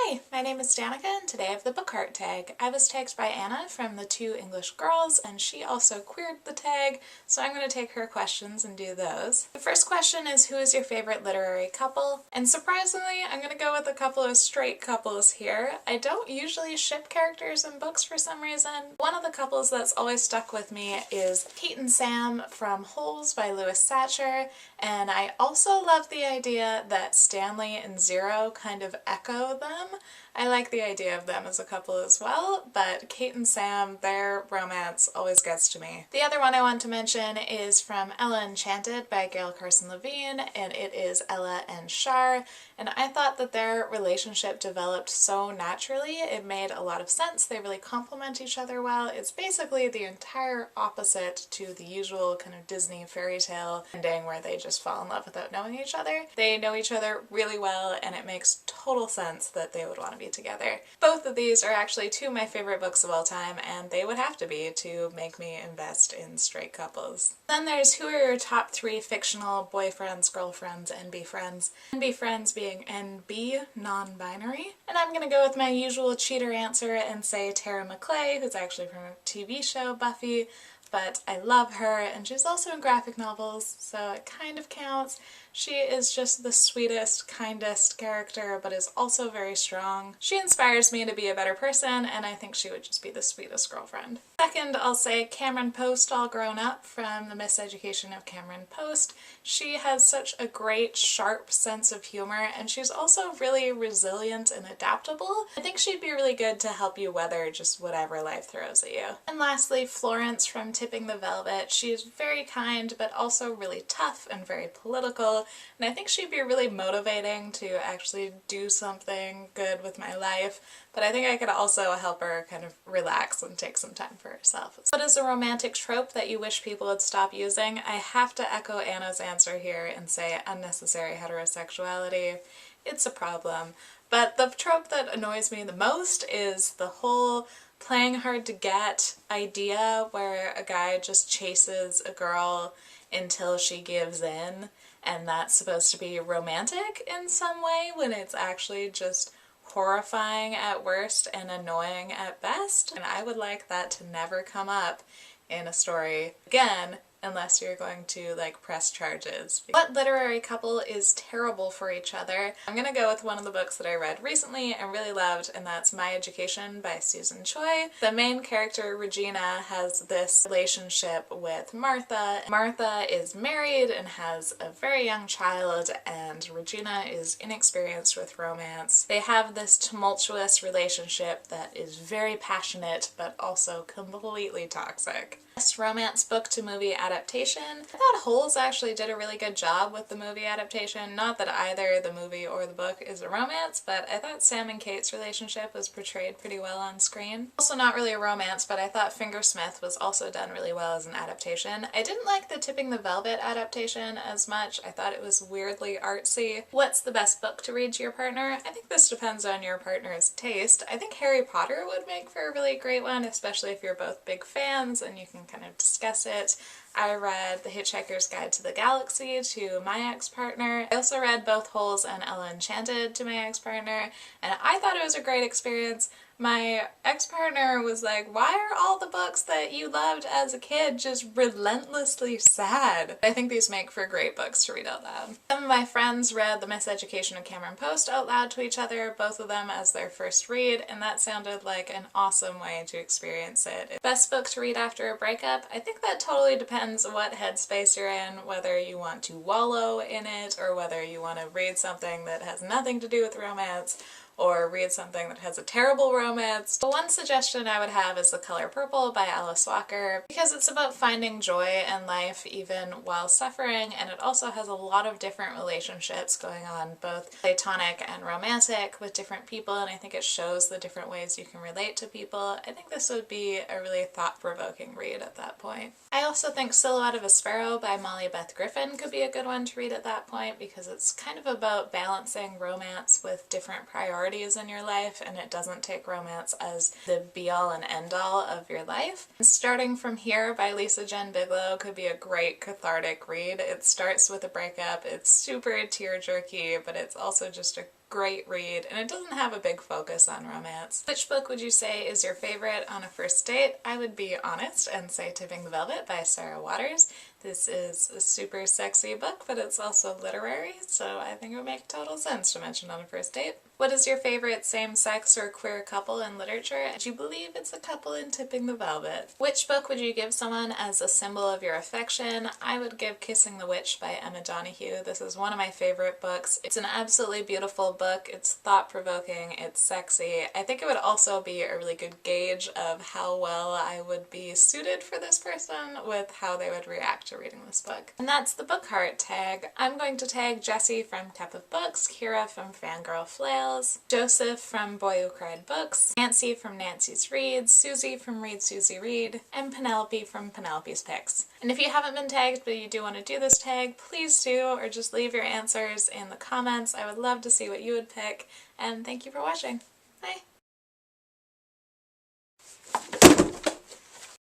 Hi, my name is Danica and today I have the book art tag. I was tagged by Anna from the Two English Girls and she also queered the tag, so I'm going to take her questions and do those. The first question is, who is your favorite literary couple? And surprisingly, I'm going to go with a couple of straight couples here. I don't usually ship characters in books for some reason. One of the couples that's always stuck with me is Kate and Sam from Holes by Louis Satcher, and I also love the idea that Stanley and Zero kind of echo them. I like the idea of them as a couple as well, but Kate and Sam, their romance always gets to me. The other one I want to mention is from Ella Enchanted by Gail Carson Levine, and it is Ella and Shar, and I thought that their relationship developed so naturally. It made a lot of sense. They really complement each other well. It's basically the entire opposite to the usual kind of Disney fairy tale ending where they just fall in love without knowing each other. They know each other really well, and it makes total sense that they would want to be together. Both of these are actually two of my favorite books of all time, and they would have to be to make me invest in straight couples. Then there's, who are your top 3 fictional boyfriends, girlfriends, NB friends? NB friends being NB, non-binary. And I'm gonna go with my usual cheater answer and say Tara McClay, who's actually from a TV show, Buffy, but I love her, and she's also in graphic novels, so it kind of counts. She is just the sweetest, kindest character, but is also very strong. She inspires me to be a better person, and I think she would just be the sweetest girlfriend. Second, I'll say Cameron Post, all grown up, from The Miseducation of Cameron Post. She has such a great, sharp sense of humor, and she's also really resilient and adaptable. I think she'd be really good to help you weather just whatever life throws at you. And lastly, Florence from Tipping the Velvet. She's very kind, but also really tough and very political, and I think she'd be really motivating to actually do something good with my life, but I think I could also help her kind of relax and take some time for herself. What is a romantic trope that you wish people would stop using? I have to echo Anna's answer here and say unnecessary heterosexuality. It's a problem. But the trope that annoys me the most is the whole playing hard to get idea where a guy just chases a girl until she gives in, and that's supposed to be romantic in some way when it's actually just horrifying at worst and annoying at best. And I would like that to never come up in a story again, unless you're going to like press charges. What literary couple is terrible for each other? I'm gonna go with one of the books that I read recently and really loved, and that's My Education by Susan Choi. The main character, Regina, has this relationship with Martha. Martha is married and has a very young child, and Regina is inexperienced with romance. They have this tumultuous relationship that is very passionate but also completely toxic. Best romance book to movie adaptation. I thought Holes actually did a really good job with the movie adaptation. Not that either the movie or the book is a romance, but I thought Sam and Kate's relationship was portrayed pretty well on screen. Also not really a romance, but I thought Fingersmith was also done really well as an adaptation. I didn't like the Tipping the Velvet adaptation as much. I thought it was weirdly artsy. What's the best book to read to your partner? I think this depends on your partner's taste. I think Harry Potter would make for a really great one, especially if you're both big fans and you can kind of discuss it. I read The Hitchhiker's Guide to the Galaxy to my ex-partner. I also read both Holes and Ella Enchanted to my ex-partner, and I thought it was a great experience. My ex-partner was like, why are all the books that you loved as a kid just relentlessly sad? I think these make for great books to read out loud. Some of my friends read The Miseducation of Cameron Post out loud to each other, both of them as their first read, and that sounded like an awesome way to experience it. Best book to read after a breakup? I think that totally depends on what headspace you're in, whether you want to wallow in it or whether you want to read something that has nothing to do with romance, or read something that has a terrible romance. The one suggestion I would have is The Color Purple by Alice Walker, because it's about finding joy in life even while suffering, and it also has a lot of different relationships going on, both platonic and romantic, with different people, and I think it shows the different ways you can relate to people. I think this would be a really thought-provoking read at that point. I also think Silhouette of a Sparrow by Molly Beth Griffin could be a good one to read at that point, because it's kind of about balancing romance with different priorities in your life, and it doesn't take romance as the be-all and end-all of your life. And Starting From Here by Lisa Jen Biglow could be a great cathartic read. It starts with a breakup, it's super tear-jerky, but it's also just a great read, and it doesn't have a big focus on romance. Which book would you say is your favorite on a first date? I would be honest and say Tipping the Velvet by Sarah Waters. This is a super sexy book, but it's also literary, so I think it would make total sense to mention on a first date. What is your favorite same-sex or queer couple in literature? Do you believe it's a couple in Tipping the Velvet? Which book would you give someone as a symbol of your affection? I would give Kissing the Witch by Emma Donoghue. This is one of my favorite books. It's an absolutely beautiful book. It's thought-provoking. It's sexy. I think it would also be a really good gauge of how well I would be suited for this person with how they would react to reading this book. And that's the book heart tag. I'm going to tag Jessie from Cup of Books, Kira from Fangirl Flails, Joseph from Boy Who Cried Books, Nancy from Nancy's Reads, Susie from Read Susie Read, and Penelope from Penelope's Picks. And if you haven't been tagged but you do want to do this tag, please do, or just leave your answers in the comments. I would love to see what you would pick, and thank you for watching.